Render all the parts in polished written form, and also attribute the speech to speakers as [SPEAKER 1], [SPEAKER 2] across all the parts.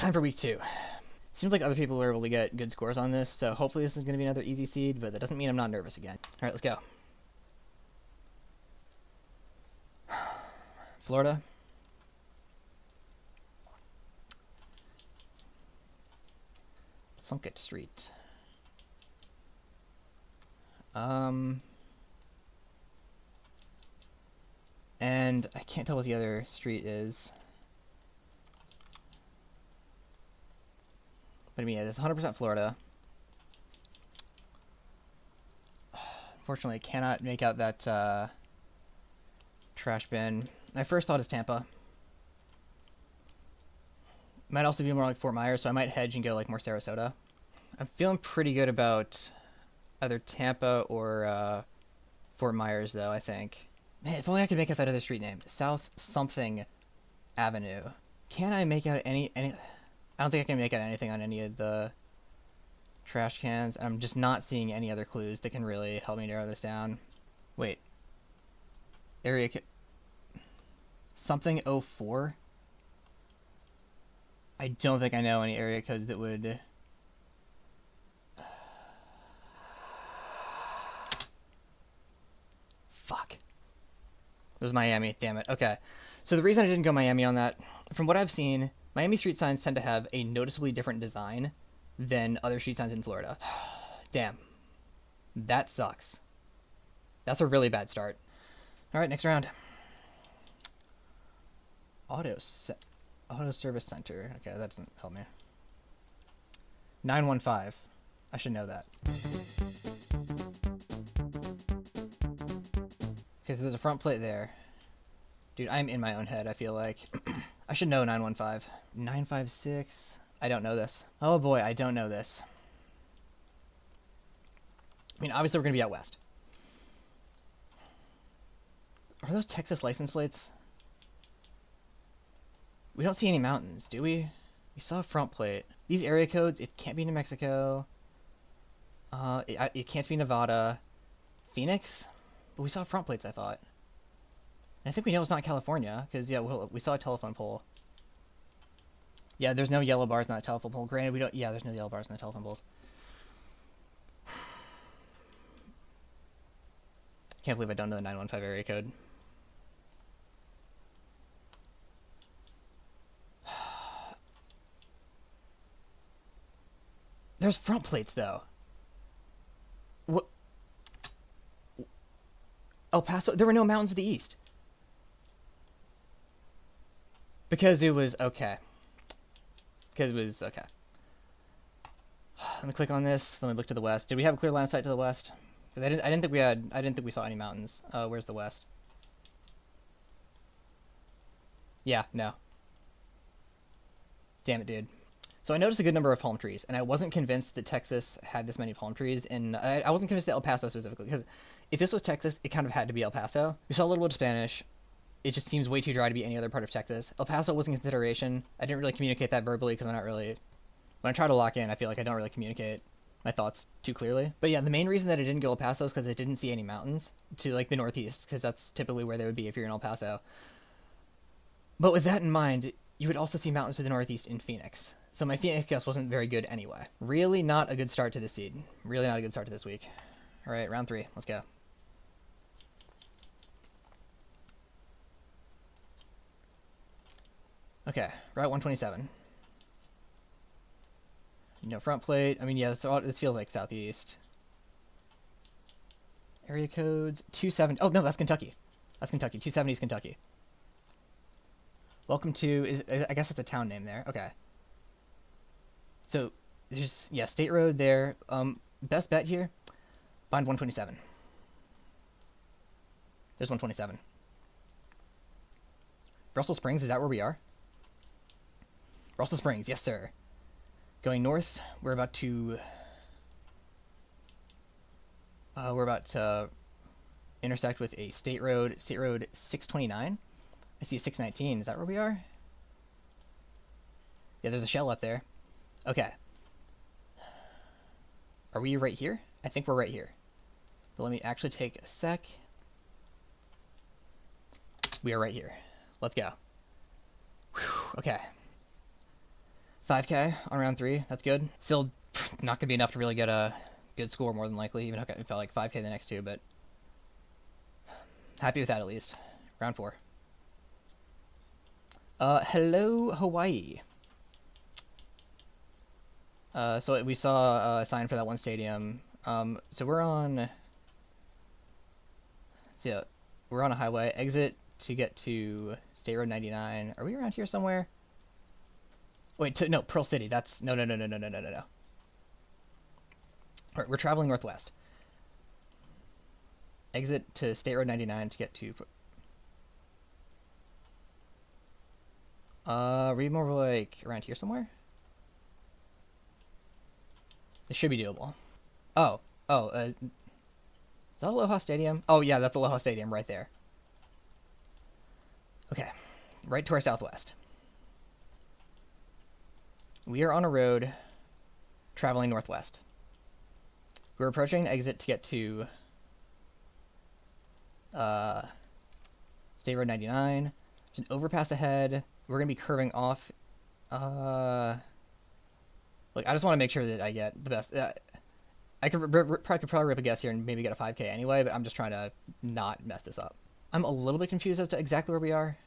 [SPEAKER 1] time for week 2. Seems like other people are able to get good scores on this, so hopefully this is going to be another easy seed, but that doesn't mean I'm not nervous again. Alright, let's go. Florida. Plunkett Street. And I can't tell what the other street is. But I mean, yeah, it's 100% Florida. Unfortunately, I cannot make out that trash bin. My first thought is Tampa. Might also be more like Fort Myers, so I might hedge and go like more Sarasota. I'm feeling pretty good about either Tampa or Fort Myers, though, I think. Man, if only I could make out that other street name. South something Avenue. Can I make out any... I don't think I can make out anything on any of the trash cans. I'm just not seeing any other clues that can really help me narrow this down. Wait. Area... Something 04? I don't think I know any area codes that would... Fuck. It was Miami, damn it. Okay. So the reason I didn't go Miami on that, from what I've seen, Miami street signs tend to have a noticeably different design than other street signs in Florida. Damn. That sucks. That's a really bad start. Alright, next round. Auto Service Center. Okay, that doesn't help me. 915. I should know that. Okay, so there's a front plate there. Dude, I'm in my own head, I feel like. I should know 915. 956. I don't know this. Oh boy, I don't know this. I mean, obviously we're going to be out west. Are those Texas license plates? We don't see any mountains, do we? We saw a front plate. These area codes, it can't be New Mexico. It can't be Nevada. Phoenix? But we saw front plates, I thought. And I think we know it's not California, because, yeah, we saw a telephone pole. Yeah, there's no yellow bars on that telephone pole. Granted, we don't... Yeah, there's no yellow bars on the telephone poles. Can't believe I don't know the 915 area code. There's front plates, though. What? El Paso? There were no mountains to the east. Because it was... Okay. Because it was... Okay. Let me click on this. Let me look to the west. Did we have a clear line of sight to the west? Because I didn't think we had... I didn't think we saw any mountains. Where's the west? Yeah, no. Damn it, dude. So I noticed a good number of palm trees, and I wasn't convinced that Texas had this many palm trees, and I wasn't convinced that El Paso specifically, because if this was Texas, it kind of had to be El Paso. We saw a little bit of Spanish. It just seems way too dry to be any other part of Texas. El Paso wasn't consideration. I didn't really communicate that verbally, because I'm not really... When I try to lock in, I feel like I don't really communicate my thoughts too clearly. But yeah, the main reason that I didn't go El Paso is because I didn't see any mountains to, like, the northeast, because that's typically where they would be if you're in El Paso. But with that in mind, you would also see mountains to the northeast in Phoenix. So my Phoenix guess wasn't very good anyway. Really not a good start to this seed. Really not a good start to this week. Alright, round 3. Let's go. Okay, Route 127. No front plate. I mean, yeah, this feels like southeast. Area codes. 270. Oh, no, that's Kentucky. That's Kentucky. 270 is Kentucky. Welcome to... I guess that's a town name there. Okay. So, there's... Yeah, State Road there. Best bet here? Find 127. There's 127. Russell Springs, is that where we are? Russell Springs, yes, sir. Going north, we're about to intersect with a State Road 629. I see 619. Is that where we are? Yeah, there's a shell up there. Okay. Are we right here? I think we're right here. But let me actually take a sec. We are right here. Let's go. Whew, okay. 5K on round 3. That's good. Still not gonna be enough to really get a good score, more than likely, even if I felt like 5K the next two, but happy with that at least. Round 4. Hello, Hawaii. So we saw a sign for that one stadium. So we're on. So we're on a highway. Exit to get to State Road 99. Are we around here somewhere? Wait, no, Pearl City. That's no. All right, we're traveling northwest. Exit to State Road 99 to get to. Read more like around here somewhere. It should be doable. Is that Aloha Stadium? Oh yeah, that's Aloha Stadium right there. Okay, right to our southwest. We are on a road traveling northwest. We're approaching an exit to get to State Road 99. There's an overpass ahead. We're going to be curving off. Look, I just want to make sure that I get the best. I could probably rip a guess here and maybe get a 5K anyway, but I'm just trying to not mess this up. I'm a little bit confused as to exactly where we are.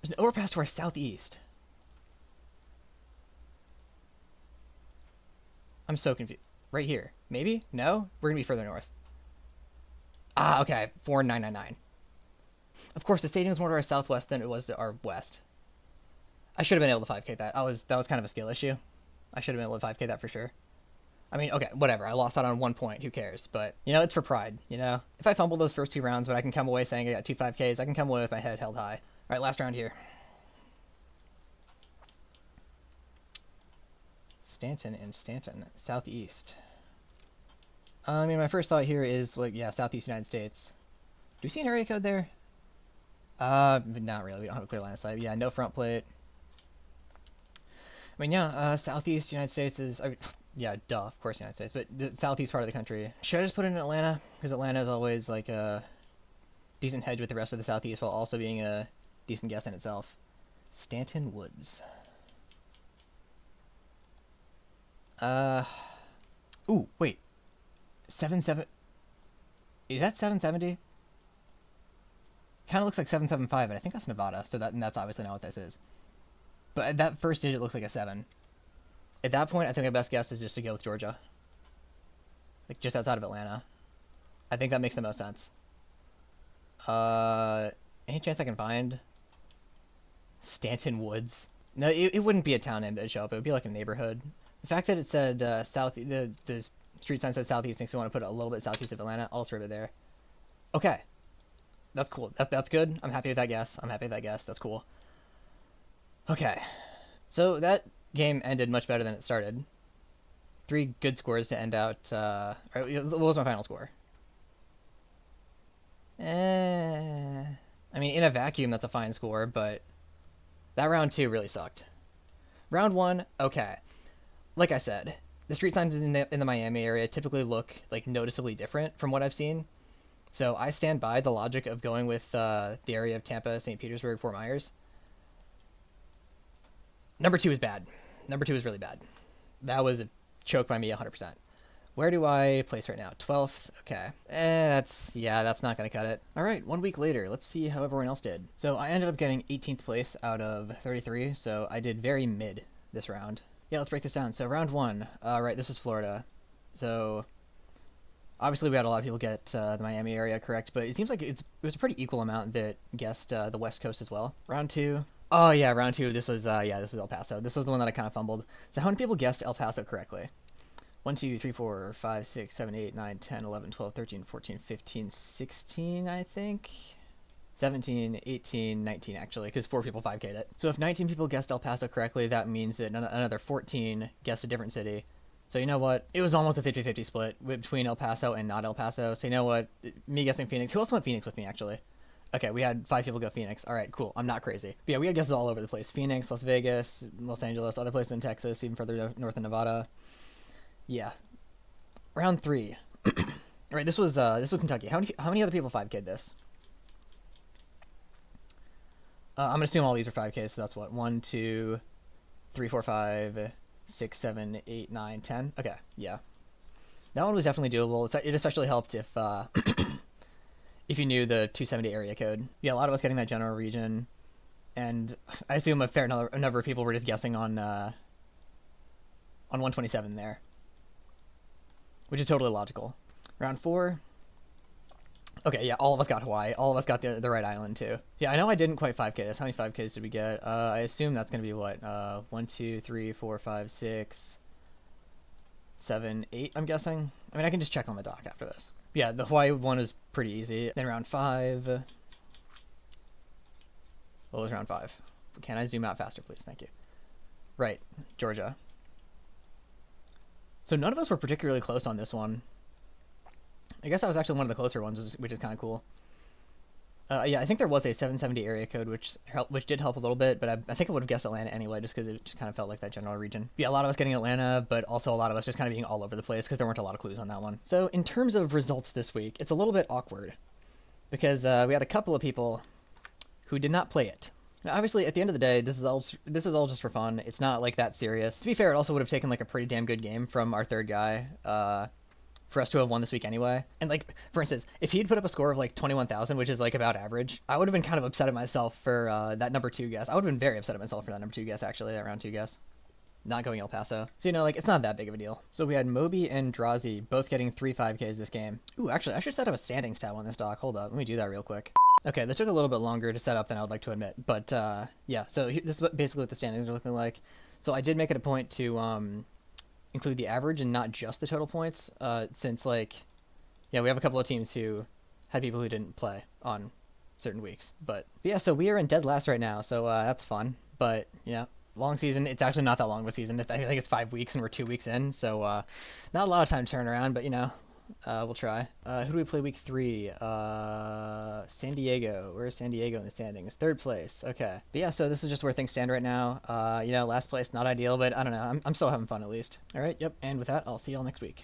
[SPEAKER 1] There's an overpass to our southeast. I'm so confused. Right here. Maybe? No? We're going to be further north. Ah, okay. 4999. Of course, the stadium is more to our southwest than it was to our west. I should have been able to 5K that. That was kind of a skill issue. I should have been able to 5K that for sure. I mean, okay, whatever. I lost out on 1 point. Who cares? But, you know, it's for pride, you know? If I fumble those first 2 rounds, but I can come away saying I got 2 5Ks, I can come away with my head held high. All right, last round here. Stanton, southeast. I mean, my first thought here is, like, yeah, southeast United States. Do we see an area code there? Not really. We don't have a clear line of sight. Yeah, no front plate. I mean, yeah, southeast United States is... yeah, duh, of course United States, but the southeast part of the country. Should I just put it in Atlanta? Because Atlanta is always, like, a decent hedge with the rest of the southeast while also being a decent guess in itself. Stanton Woods. Ooh, wait. 77... Is that 770? Kind of looks like 775, and I think that's Nevada, so that's obviously not what this is. But that first digit looks like a 7. At that point, I think my best guess is just to go with Georgia. Like, just outside of Atlanta. I think that makes the most sense. Any chance I can find Stanton Woods? No, it wouldn't be a town name that would show up. It would be like a neighborhood. The fact that it said south, the street sign said southeast makes me want to put it a little bit southeast of Atlanta. I'll just rip it there. Okay. That's cool. That's good. I'm happy with that guess. That's cool. Okay. So that game ended much better than it started. 3 good scores to end out. What was my final score? I mean, in a vacuum, that's a fine score, but that round 2 really sucked. Round 1, okay. Like I said, the street signs in the Miami area typically look like noticeably different from what I've seen. So I stand by the logic of going with the area of Tampa, St. Petersburg, Fort Myers. Number 2 is bad. Number 2 is really bad. That was a choke by me 100%. Where do I place right now? 12th? Okay. That's not going to cut it. All right, 1 week later. Let's see how everyone else did. So I ended up getting 18th place out of 33, so I did very mid this round. Yeah, let's break this down. So round 1, right, this is Florida. So obviously we had a lot of people get the Miami area correct, but it seems like it was a pretty equal amount that guessed the West Coast as well. Round 2. Oh yeah, round 2. This was El Paso. This was the one that I kind of fumbled. So how many people guessed El Paso correctly? 1, 2, 3, 4, 5, 6, 7, 8, 9, 10, 11, 12, 13, 14, 15, 16, I think. 17, 18, 19 actually, because 4 people 5K'd it. So if 19 people guessed El Paso correctly, that means that another 14 guessed a different city. So you know what? It was almost a 50-50 split between El Paso and not El Paso. So you know what? Me guessing Phoenix. Who else went Phoenix with me, actually? Okay, we had 5 people go Phoenix. All right, cool. I'm not crazy. But yeah, we had guesses all over the place. Phoenix, Las Vegas, Los Angeles, other places in Texas, even further north in Nevada. Yeah. Round 3. All right, this was Kentucky. How many other people 5K'd this? I'm gonna assume all these are 5Ks, so that's what 1, 2, 3, 4, 5, 6, 7, 8, 9, 10. Okay, yeah, that one was definitely doable. It especially helped if you knew the 270 area code. Yeah, a lot of us getting that general region, and I assume a fair number of people were just guessing on 127 there, which is totally logical. Round 4. Okay, yeah, all of us got Hawaii. All of us got the right island too. Yeah, I know I didn't quite 5K this. How many 5Ks did we get? I assume that's gonna be what? 1, 2, 3, 4, 5, 6, 7, 8. I'm guessing. I mean, I can just check on the dock after this. Yeah, the Hawaii one is pretty easy. Then round 5. What was round 5? Can I zoom out faster, please? Thank you. Right, Georgia. So none of us were particularly close on this one. I guess that was actually one of the closer ones, which is kind of cool. Yeah, I think there was a 770 area code, which did help a little bit, but I think I would have guessed Atlanta anyway, just because it just kind of felt like that general region. Yeah, a lot of us getting Atlanta, but also a lot of us just kind of being all over the place because there weren't a lot of clues on that one. So in terms of results this week, it's a little bit awkward because we had a couple of people who did not play it. Now, obviously, at the end of the day, this is all just for fun. It's not like that serious. To be fair, it also would have taken like a pretty damn good game from our third guy. For us to have won this week anyway. And like, for instance, if he'd put up a score of like 21,000, which is like about average, I would have been kind of upset at myself for that number 2 guess. I would have been very upset at myself for that number 2 guess, actually, that round 2 guess. Not going El Paso. So, like, it's not that big of a deal. So we had Moby and Drazi both getting 3 5Ks this game. Ooh, actually, I should set up a standings tab on this dock. Hold up, let me do that real quick. Okay, that took a little bit longer to set up than I would like to admit. But, yeah, so this is basically what the standings are looking like. So I did make it a point to include the average and not just the total points, since, like, yeah, we have a couple of teams who had people who didn't play on certain weeks. But yeah, so we are in dead last right now, so that's fun. But, yeah, long season. It's actually not that long of a season. I think it's 5 weeks and we're 2 weeks in, so not a lot of time to turn around, but, we'll try. Who do we play week 3? San Diego. Where's San Diego in the standings? 3rd place. Okay. But yeah, so this is just where things stand right now. Last place, not ideal, but I don't know. I'm still having fun at least. All right, yep. And with that, I'll see y'all next week.